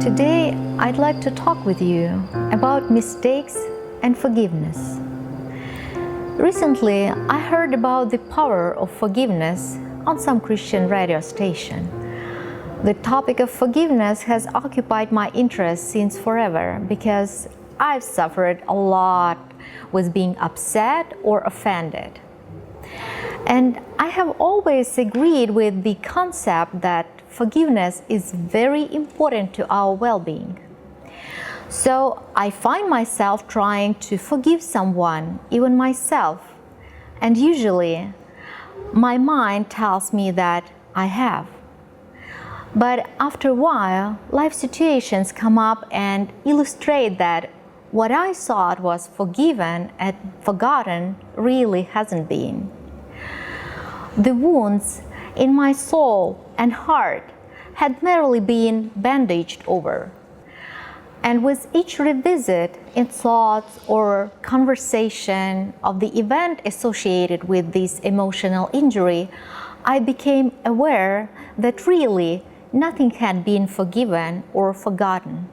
Today, I'd like to talk with you about mistakes and forgiveness. Recently, I heard about the power of forgiveness on some Christian radio station. The topic of forgiveness has occupied my interest since forever because I've suffered a lot with being upset or offended. And I have always agreed with the concept that forgiveness is very important to our well-being. So I find myself trying to forgive someone, even myself, and usually my mind tells me that I have. But after a while, life situations come up and illustrate that what I thought was forgiven and forgotten really hasn't been. The wounds in my soul and heart had merely been bandaged over. And with each revisit in thoughts or conversation of the event associated with this emotional injury, I became aware that really nothing had been forgiven or forgotten.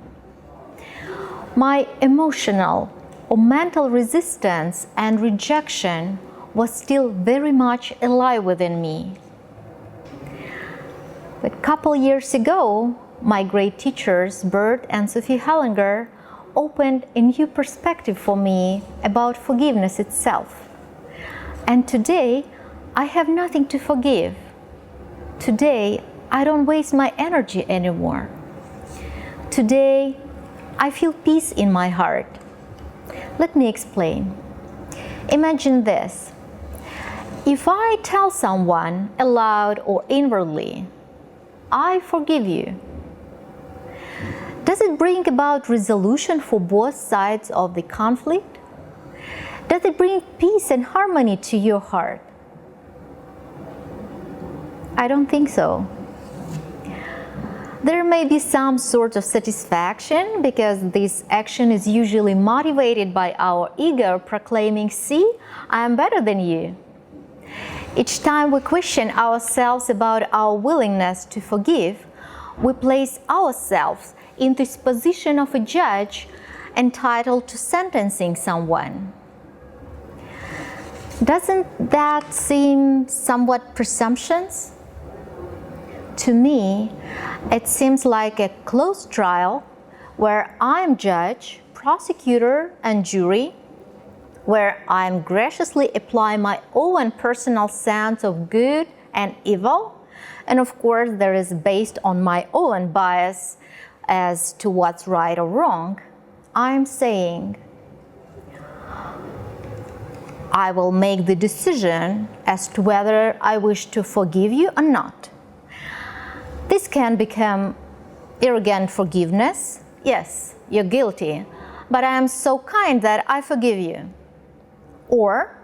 My emotional or mental resistance and rejection was still very much alive within me. But a couple years ago, my great teachers, Bert and Sophie Hellinger, opened a new perspective for me about forgiveness itself. And today, I have nothing to forgive. Today, I don't waste my energy anymore. Today, I feel peace in my heart. Let me explain. Imagine this. If I tell someone aloud or inwardly, I forgive you, does it bring about resolution for both sides of the conflict? Does it bring peace and harmony to your heart? I don't think so. There may be some sort of satisfaction because this action is usually motivated by our ego proclaiming, "See, I am better than you." Each time we question ourselves about our willingness to forgive, we place ourselves in this position of a judge entitled to sentencing someone. Doesn't that seem somewhat presumptuous? To me, it seems like a closed trial where I'm judge, prosecutor, and jury, where I'm graciously applying my own personal sense of good and evil, and of course there is based on my own bias as to what's right or wrong. I'm saying I will make the decision as to whether I wish to forgive you or not. This can become arrogant forgiveness. Yes, you're guilty, but I am so kind that I forgive you. Or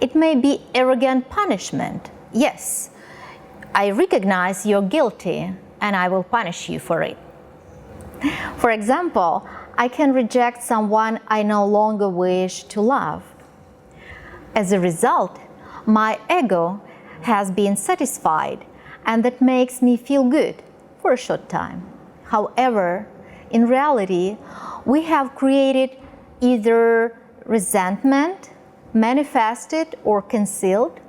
it may be arrogant punishment. Yes, I recognize you're guilty and I will punish you for it. For example, I can reject someone I no longer wish to love. As a result, my ego has been satisfied, and that makes me feel good for a short time. However, in reality, we have created either resentment, manifested or concealed,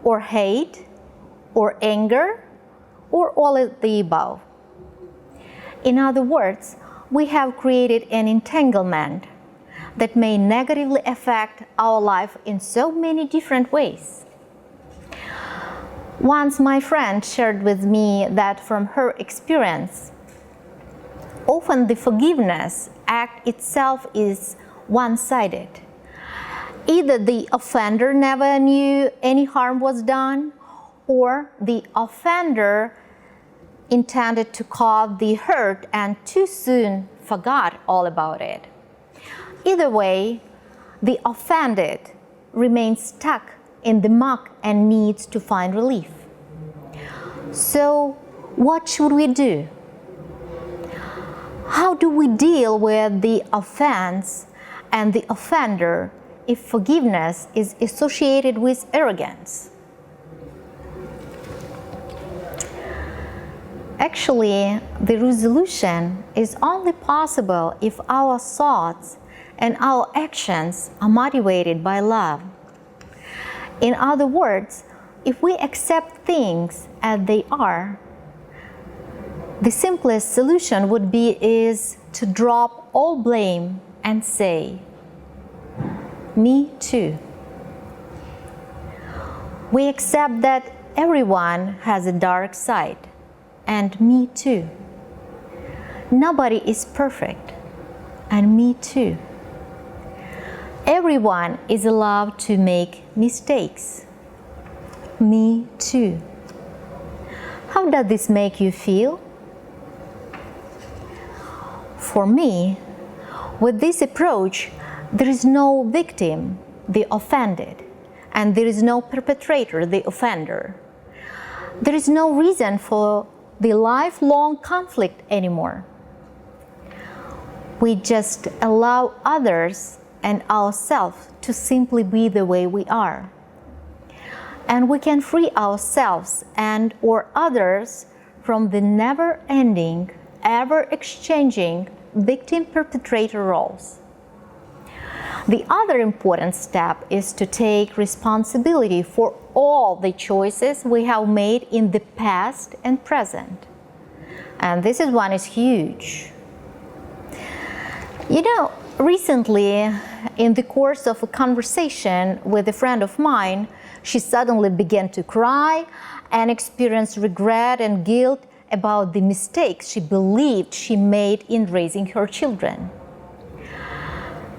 or hate, or anger, or all of the above. In other words, we have created an entanglement that may negatively affect our life in so many different ways. Once my friend shared with me that from her experience, often the forgiveness act itself is one-sided. Either the offender never knew any harm was done, or the offender intended to cause the hurt and too soon forgot all about it. Either way, the offended remains stuck in the muck and needs to find relief. So, what should we do? How do we deal with the offense and the offender if forgiveness is associated with arrogance? Actually, the resolution is only possible if our thoughts and our actions are motivated by love. In other words, if we accept things as they are, the simplest solution would be to drop all blame and say, "Me too." We accept that everyone has a dark side, and me too. Nobody is perfect, and me too. Everyone is allowed to make mistakes. Me too. How does this make you feel? For me, with this approach, there is no victim, the offended, and there is no perpetrator, the offender. There is no reason for the lifelong conflict anymore. We just allow others and ourselves to simply be the way we are. And we can free ourselves and or others from the never-ending, ever-exchanging victim-perpetrator roles. The other important step is to take responsibility for all the choices we have made in the past and present. And this one is huge. You know, recently, in the course of a conversation with a friend of mine, she suddenly began to cry and experience regret and guilt about the mistakes she believed she made in raising her children.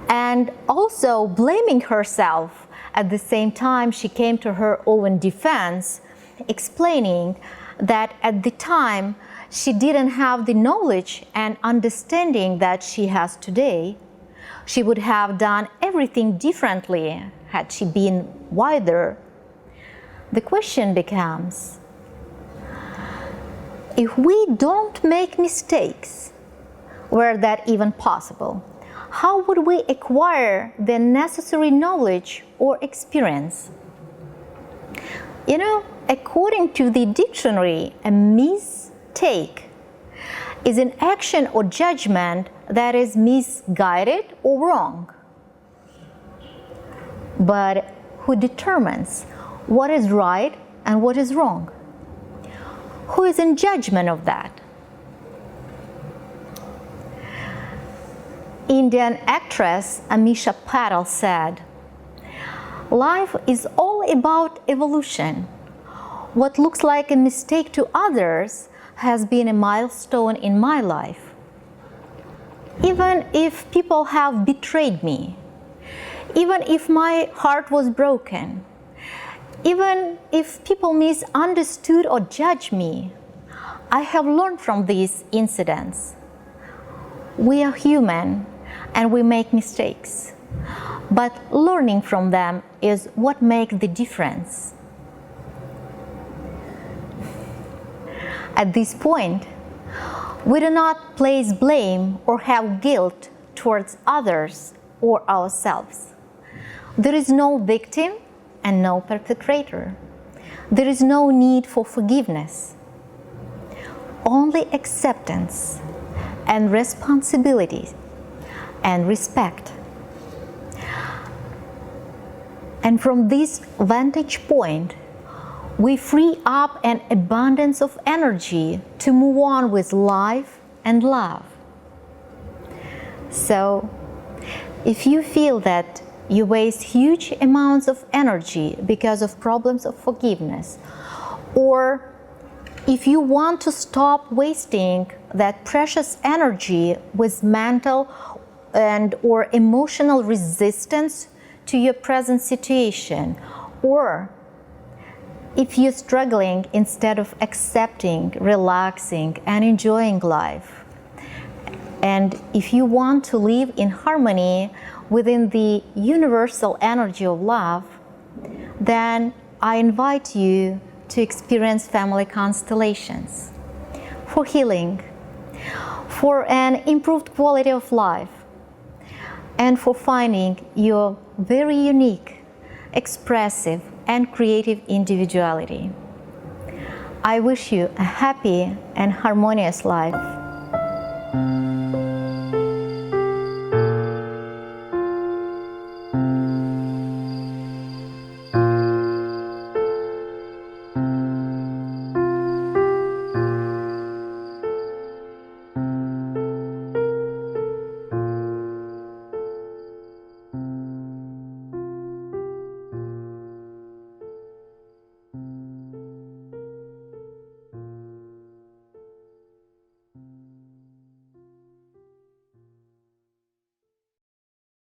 And also blaming herself. At the same time, she came to her own defense, explaining that at the time she didn't have the knowledge and understanding that she has today. She would have done everything differently had she been wiser. The question becomes, if we don't make mistakes, were that even possible, how would we acquire the necessary knowledge or experience? You know, according to the dictionary, a mistake is an action or judgment that is misguided or wrong. But who determines what is right and what is wrong? Who is in judgment of that? Indian actress Amisha Patel said, "Life is all about evolution. What looks like a mistake to others has been a milestone in my life. Even if people have betrayed me, even if my heart was broken, even if people misunderstood or judged me, I have learned from these incidents. We are human and we make mistakes, but learning from them is what makes the difference." At this point, we do not place blame or have guilt towards others or ourselves. There is no victim and no perpetrator. There is no need for forgiveness. Only acceptance and responsibility and respect. And from this vantage point, we free up an abundance of energy to move on with life and love. So, if you feel that you waste huge amounts of energy because of problems of forgiveness, or if you want to stop wasting that precious energy with mental and or emotional resistance to your present situation, or if you're struggling instead of accepting, relaxing, and enjoying life, and if you want to live in harmony within the universal energy of love, then I invite you to experience family constellations for healing, for an improved quality of life, and for finding your very unique, expressive, and creative individuality. I wish you a happy and harmonious life.